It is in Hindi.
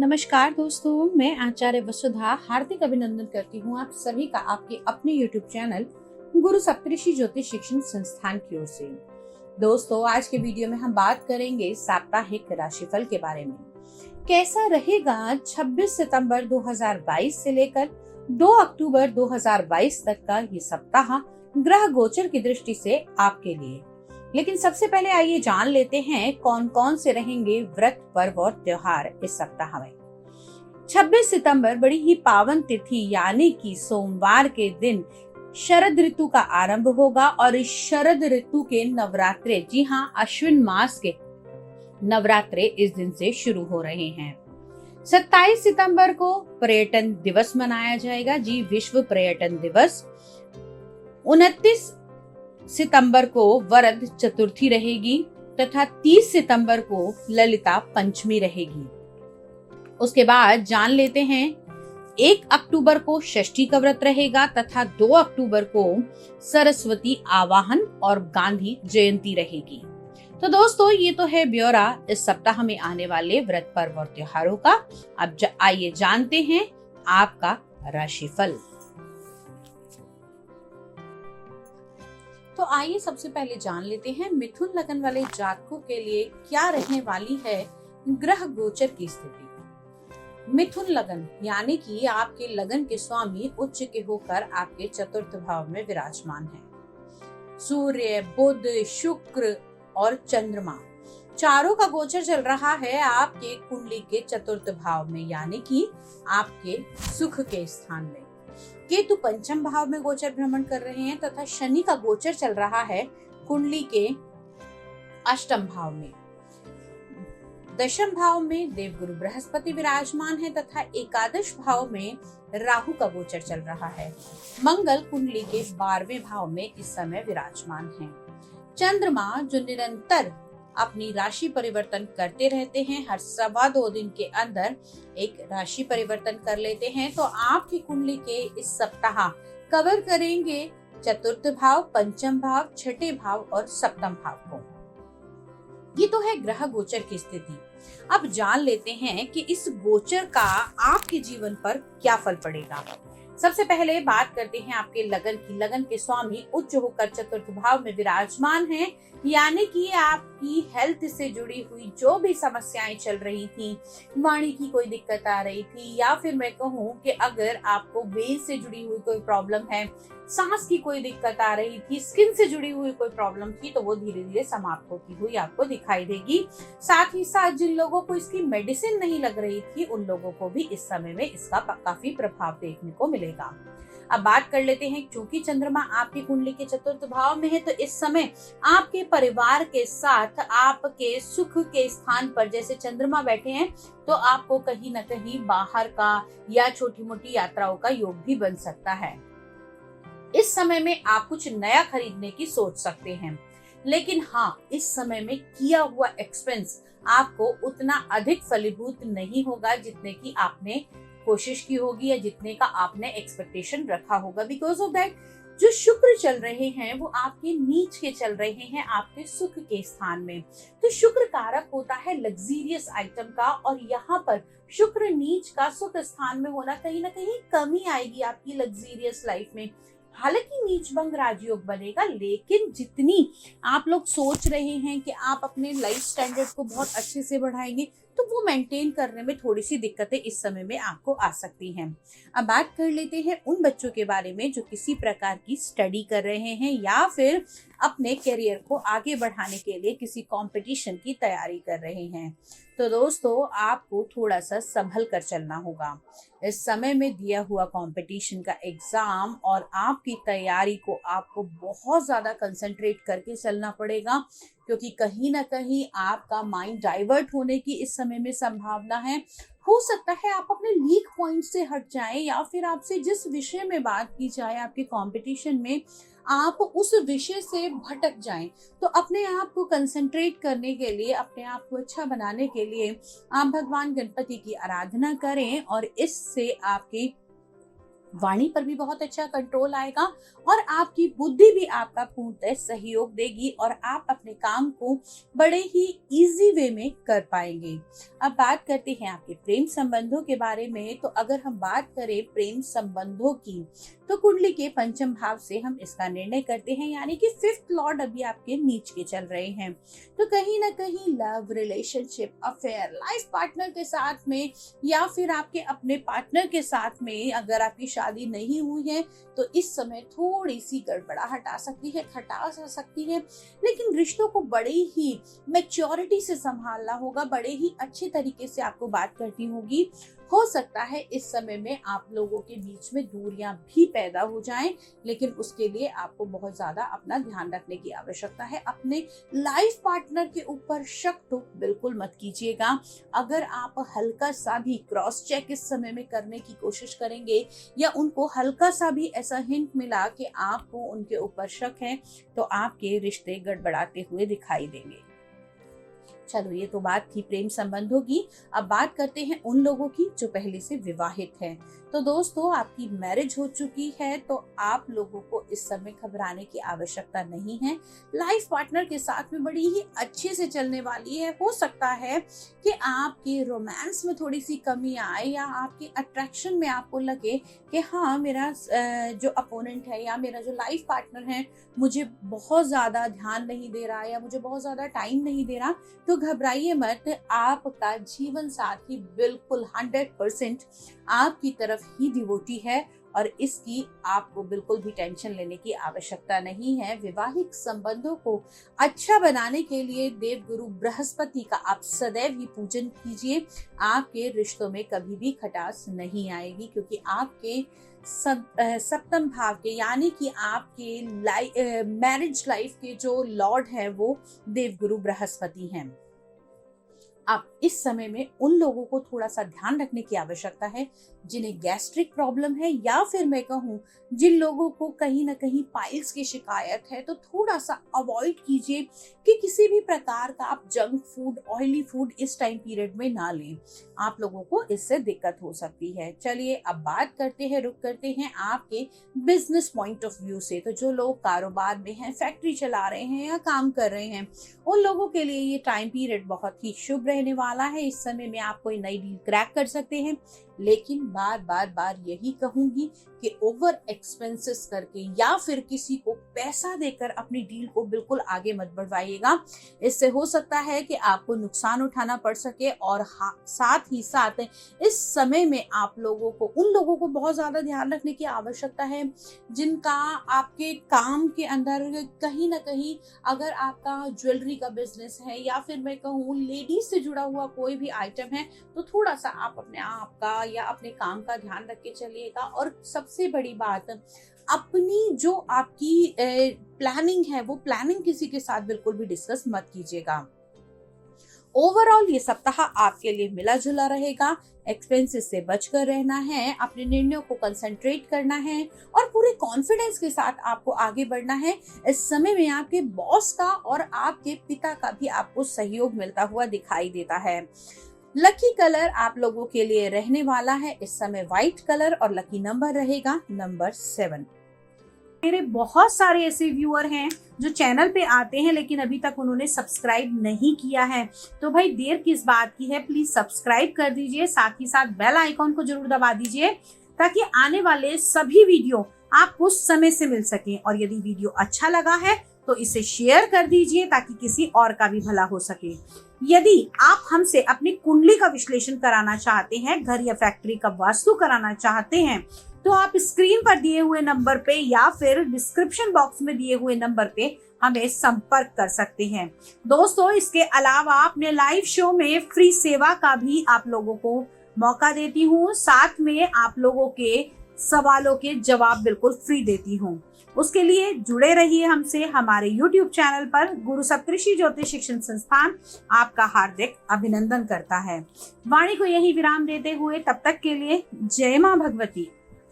नमस्कार दोस्तों, मैं आचार्य वसुधा हार्दिक अभिनंदन करती हूँ आप सभी का आपके अपने YouTube चैनल गुरु सप्तऋषि ज्योतिष शिक्षण संस्थान की ओर से। दोस्तों, आज के वीडियो में हम बात करेंगे साप्ताहिक राशिफल के बारे में। कैसा रहेगा 26 सितंबर 2022 से लेकर 2 अक्टूबर 2022 तक का ये सप्ताह ग्रह गोचर की दृष्टि से आपके लिए। लेकिन सबसे पहले आइए जान लेते हैं कौन कौन से रहेंगे व्रत, पर्व और त्योहार इस सप्ताह में। 26 सितंबर बड़ी ही पावन तिथि यानी कि सोमवार के दिन शरद ऋतु का आरंभ होगा और इस शरद ऋतु के नवरात्रे, जी हाँ, अश्विन मास के नवरात्रे इस दिन से शुरू हो रहे हैं। 27 सितंबर को पर्यटन दिवस मनाया जाएगा, जी, विश्व पर्यटन दिवस। 29 सितंबर को वरद चतुर्थी रहेगी तथा 30 सितंबर को ललिता पंचमी रहेगी। उसके बाद जान लेते हैं 1 अक्टूबर को षष्ठी का व्रत रहेगा तथा 2 अक्टूबर को सरस्वती आवाहन और गांधी जयंती रहेगी। तो दोस्तों, ये तो है ब्यौरा इस सप्ताह में आने वाले व्रत, पर्व और त्योहारों का। अब आइए जानते हैं आपका राशिफल। तो आइए सबसे पहले जान लेते हैं मिथुन लगन वाले जातकों के लिए क्या रहने वाली है ग्रह गोचर की स्थिति। मिथुन लगन यानी कि आपके लगन के स्वामी उच्च के होकर आपके चतुर्थ भाव में विराजमान है। सूर्य, बुध, शुक्र और चंद्रमा चारों का गोचर चल रहा है आपके कुंडली के चतुर्थ भाव में यानी कि आपके सुख के स्थान में। केतु पंचम भाव में गोचर भ्रमण कर रहे हैं तथा शनि का गोचर चल रहा है कुंडली के अष्टम भाव में। दशम भाव में देवगुरु बृहस्पति विराजमान है तथा एकादश भाव में राहु का गोचर चल रहा है। मंगल कुंडली के 12वें भाव में इस समय विराजमान है। चंद्रमा जो निरंतर अपनी राशि परिवर्तन करते रहते हैं, हर 2.25 दिन के अंदर एक राशि परिवर्तन कर लेते हैं, तो आपकी कुंडली के इस सप्ताह कवर करेंगे चतुर्थ भाव, पंचम भाव, छठे भाव और सप्तम भाव को। ये तो है ग्रह गोचर की स्थिति। अब जान लेते हैं कि इस गोचर का आपके जीवन पर क्या फल पड़ेगा। सबसे पहले बात करते हैं आपके लगन की। लगन के स्वामी उच्च होकर चतुर्थ भाव में विराजमान हैं, यानी कि आपकी हेल्थ से जुड़ी हुई जो भी समस्याएं चल रही थी, वाणी की कोई दिक्कत आ रही थी, या फिर मैं कहूँ कि अगर आपको वेल से जुड़ी हुई कोई प्रॉब्लम है, सांस की कोई दिक्कत आ रही थी, स्किन से जुड़ी हुई कोई प्रॉब्लम थी, तो वो धीरे धीरे समाप्त होती हुई आपको दिखाई देगी। साथ ही साथ जिन लोगों को इसकी मेडिसिन नहीं लग रही थी, उन लोगों को भी इस समय में इसका काफी प्रभाव देखने को मिलेगा। अब बात कर लेते हैं, क्योंकि चंद्रमा आपकी कुंडली के चतुर्थ भाव में है, तो इस समय आपके परिवार के साथ आपके सुख के स्थान पर जैसे चंद्रमा बैठे हैं, तो आपको कहीं न कहीं बाहर का या छोटी मोटी यात्राओं का योग भी बन सकता है। इस समय में आप कुछ नया खरीदने की सोच सकते हैं, लेकिन हाँ, इस समय में किया हुआ एक्सपेंस आपको उतना अधिक फलीभूत नहीं होगा जितने की आपने कोशिश की होगी या जितने का आपने एक्सपेक्टेशन रखा होगा। बिकॉज ऑफ दैट जो शुक्र चल रहे हैं वो आपके नीच के चल रहे हैं आपके सुख के स्थान में। तो शुक्र कारक होता है लग्जीरियस आइटम का, और यहाँ पर शुक्र नीच का सुख स्थान में होना कहीं ना कहीं कमी आएगी आपकी लग्जीरियस लाइफ में। हालांकि नीच भंग राजयोग बनेगा, लेकिन जितनी आप लोग सोच रहे हैं कि आप अपने लाइफ स्टैंडर्ड को बहुत अच्छे से बढ़ाएंगे, तो वो मेंटेन करने में थोड़ी सी दिक्कतें इस समय में आपको आ सकती हैं। अब बात कर लेते हैं उन बच्चों के बारे में जो किसी प्रकार की स्टडी कर रहे हैं या फिर अपने करियर को आगे बढ़ाने के लिए किसी कंपटीशन की तैयारी कर रहे हैं। तो दोस्तों, आपको थोड़ा सा संभल कर चलना होगा। इस समय में दिया हुआ कंपटीशन का एग्जाम और आपकी तैयारी को आपको बहुत ज्यादा कंसंट्रेट करके चलना पड़ेगा, क्योंकि कहीं ना कहीं आपका माइंड डाइवर्ट होने की इस समय में संभावना है। हो सकता है आप अपने वीक पॉइंट से हट जाएं, या फिर आपसे जिस विषय में बात की जाए आपके कंपटीशन में, आप उस विषय से भटक जाएं। तो अपने आप को कंसंट्रेट करने के लिए, अपने आप को अच्छा बनाने के लिए आप भगवान गणपति की आराधना करें, और इससे आपकी वाणी पर भी बहुत अच्छा कंट्रोल आएगा और आपकी बुद्धि भी आपका पूर्णतः सहयोग देगी और आप अपने काम को बड़े ही इजी वे में कर पाएंगे। अब बात करते हैं आपके प्रेम संबंधों के बारे में। तो अगर हम बात करें प्रेम संबंधों की, तो कुंडली के पंचम भाव से हम इसका निर्णय करते हैं, यानी कि फिफ्थ लॉर्ड अभी आपके नीच के चल रहे हैं। तो कहीं ना कहीं love, relationship, affair, life partner के साथ में या फिर आपके अपने पार्टनर के साथ में अगर आपकी शादी नहीं हुई है तो इस समय थोड़ी सी गड़बड़ाहट आ सकती है, खटास आ सकती है, लेकिन रिश्तों को बड़े ही मैच्योरिटी से संभालना होगा, बड़े ही अच्छे तरीके से आपको बात करनी होगी। हो सकता है इस समय में आप लोगों के बीच में दूरियां भी पैदा हो जाएं, लेकिन उसके लिए आपको बहुत ज्यादा अपना ध्यान रखने की आवश्यकता है। अपने लाइफ पार्टनर के ऊपर शक तो बिल्कुल मत कीजिएगा। अगर आप हल्का सा भी क्रॉस चेक इस समय में करने की कोशिश करेंगे या उनको हल्का सा भी ऐसा हिंट मिला कि आपको उनके ऊपर शक है, तो आपके रिश्ते गड़बड़ाते हुए दिखाई देंगे। चलो, ये तो बात थी प्रेम संबंधों की। अब बात करते हैं उन लोगों की जो पहले से विवाहित हैं। तो दोस्तों, आपकी मैरिज हो चुकी है तो आप लोगों को इस समय घबराने की आवश्यकता नहीं है। लाइफ पार्टनर के साथ में बड़ी ही अच्छे से चलने वाली है। हो सकता है कि आपके रोमांस में थोड़ी सी कमी आए या आपके अट्रैक्शन में आपको लगे कि हाँ, मेरा जो अपोनेंट है या मेरा जो लाइफ पार्टनर है मुझे बहुत ज्यादा ध्यान नहीं दे रहा या मुझे बहुत ज्यादा टाइम नहीं दे रहा। तो घबराइए मत, आपका जीवन साथी बिल्कुल 100% आपकी तरफ ही डिवोटी है और इसकी आपको बिल्कुल भी टेंशन लेने की आवश्यकता नहीं है। वैवाहिक संबंधों को अच्छा बनाने के लिए देवगुरु बृहस्पति का आप सदैव ही पूजन कीजिए। आपके रिश्तों में कभी भी खटास नहीं आएगी, क्योंकि आपके सप्तम भाव के यानी कि आपके मैरिज लाइफ के जो लॉर्ड है वो देवगुरु बृहस्पति हैं। अब इस समय में उन लोगों को थोड़ा सा ध्यान रखने की आवश्यकता है जिन्हें गैस्ट्रिक प्रॉब्लम है या फिर मैं कहूँ जिन लोगों को कहीं ना कहीं पाइल्स की शिकायत है। तो थोड़ा सा अवॉइड कीजिए कि किसी भी प्रकार का आप जंक फूड, ऑयली फूड इस टाइम पीरियड में ना लें। आप लोगों को इससे दिक्कत हो सकती है। चलिए अब बात रुक करते हैं आपके बिजनेस पॉइंट ऑफ व्यू से। तो जो लोग कारोबार में हैं, फैक्ट्री चला रहे हैं या काम कर रहे हैं, उन लोगों के लिए ये टाइम पीरियड बहुत ही शुभ रहने वाला है। इस समय में आप कोई नई डील क्रैक कर सकते हैं, लेकिन बार यही कहूंगी कि ओवर एक्सपेंसेस करके या फिर किसी को पैसा देकर अपनी डील को बिल्कुल आगे मत बढ़वाइएगा। इससे हो सकता है कि आपको नुकसान उठाना पड़ सके और साथ ही साथ इस समय में आप लोगों को उन लोगों को बहुत ज्यादा ध्यान रखने की आवश्यकता है जिनका आपके काम के अंदर कहीं ना कहीं, अगर आपका ज्वेलरी का बिजनेस है या फिर मैं कहूँ लेडीज से जुड़ा हुआ कोई भी आइटम है, तो थोड़ा सा आप अपने आप का या अपने काम का ध्यान रख के चलिएगा। और सबसे बड़ी बात, अपनी जो आपकी प्लानिंग है वो प्लानिंग किसी के साथ बिल्कुल भी डिस्कस मत कीजिएगा। ओवरऑल ये सप्ताह आपके लिए मिला जुला रहेगा। एक्सपेंसेस से बचकर रहना है, अपने निर्णयों को कंसंट्रेट करना है और पूरे कॉन्फिडेंस के साथ आपको आगे बढ़ना है। इस समय में आपके बॉस का और आपके पिता का भी आपको सहयोग मिलता हुआ दिखाई देता है। लकी कलर आप लोगों के लिए रहने वाला है इस समय व्हाइट कलर और लकी नंबर रहेगा नंबर 7। मेरे बहुत सारे ऐसे व्यूअर हैं जो चैनल पे आते हैं लेकिन अभी तक उन्होंने सब्सक्राइब नहीं किया है, तो भाई देर किस बात की है, प्लीज सब्सक्राइब कर दीजिए। साथ ही साथ बेल आइकॉन को जरूर दबा दीजिए ताकि आने वाले सभी वीडियो आपको समय से मिल सके। और यदि वीडियो अच्छा लगा है तो इसे शेयर कर दीजिए ताकि किसी और का भी भला हो सके। यदि आप हमसे अपनी कुंडली का विश्लेषण कराना चाहते हैं, घर या फैक्ट्री का वास्तु कराना चाहते हैं, तो आप स्क्रीन पर दिए हुए नंबर पे या फिर डिस्क्रिप्शन बॉक्स में दिए हुए नंबर पे हमें संपर्क कर सकते हैं। दोस्तों, इसके अलावा अपने लाइव शो में फ्री सेवा का भी आप लोगों को मौका देती हूँ। साथ में आप लोगों के सवालों के जवाब बिल्कुल फ्री देती हूँ। उसके लिए जुड़े रहिए हमसे। हमारे YouTube चैनल पर गुरु सप्तऋषि ज्योतिष शिक्षण संस्थान आपका हार्दिक अभिनंदन करता है। वाणी को यही विराम देते हुए तब तक के लिए जय मां भगवती।